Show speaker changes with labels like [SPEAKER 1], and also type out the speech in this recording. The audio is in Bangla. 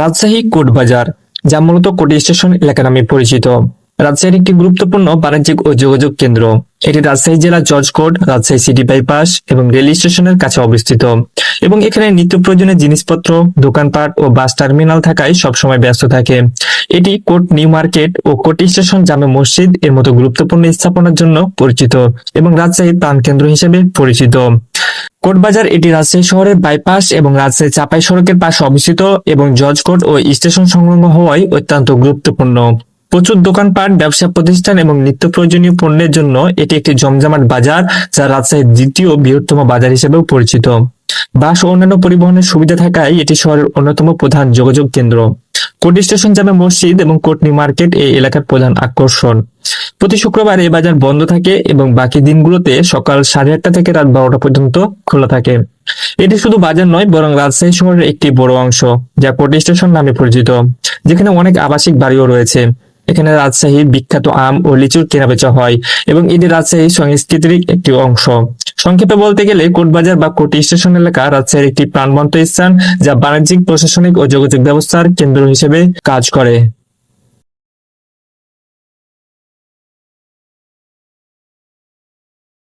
[SPEAKER 1] রাজশাহী কোর্ট বাজার, যা মূলত কোর্ট স্টেশন এলাকা নামে পরিচিত। রাজশাহীর একটি গুরুত্বপূর্ণ বাণিজ্যিক ও যোগাযোগ কেন্দ্র। এটি রাজশাহী জেলার George court, Rajshahi city bypass এবং রেল স্টেশনের কাছে অবস্থিত এবং এখানে নিত্য প্রয়োজনীয় জিনিসপত্র, দোকানপাট ও বাস টার্মিনাল থাকায় সবসময় ব্যস্ত থাকে। এটি কোর্ট নিউ মার্কেট ও কোর্ট স্টেশন জামে মসজিদ এর মতো গুরুত্বপূর্ণ স্থাপনার জন্য পরিচিত এবং রাজশাহীর প্রাণকেন্দ্র হিসেবে পরিচিত। কোর্টবাজার এটি রাজশাহী শহরের বাইপাস এবং রাজশাহী চাপাই সড়কের পাশে অবস্থিত এবং জর্জ কোর্ট ও স্টেশন সংলগ্ন হওয়ায় অত্যন্ত গুরুত্বপূর্ণ। প্রচুর দোকানপাট, ব্যবসা প্রতিষ্ঠান এবং নিত্য প্রয়োজনীয় পণ্যের জন্য এটি একটি জমজমাট বাজার, যা রাজশাহীর দ্বিতীয় বৃহত্তম বাজার হিসেবেও পরিচিত। বাস ও অন্যান্য পরিবহনের সুবিধা থাকায় এটি শহরের অন্যতম প্রধান যোগাযোগ কেন্দ্র। কোর্ট স্টেশন জামে মসজিদ এবং কোর্ট নিউ মার্কেট এই এলাকার প্রধান আকর্ষণ। প্রতি শুক্রবার এই বাজার বন্ধ থাকে এবং বাকি দিনগুলোতে সকাল 8:30 থেকে রাত 12টা পর্যন্ত খোলা থাকে। এটি শুধু বাজার নয়, বরং রাজশাহী শহরের একটি বড় অংশ, যা কোর্ট স্টেশন নামে পরিচিত, যেখানে অনেক আবাসিক বাড়িও রয়েছে। এখানে রাজশাহীর বিখ্যাত আম ও লিচুর কেনাবেচা হয় এবং এটি রাজশাহী সংস্কৃতির একটি অংশ। সংক্ষেপে বলতে গেলে কোর্টবাজার বা কোর্ট স্টেশন এলাকা রাজশাহীর একটি প্রাণবন্ত স্থান, যা বাণিজ্যিক, প্রশাসনিক ও যোগাযোগ ব্যবস্থার কেন্দ্র হিসেবে কাজ করে।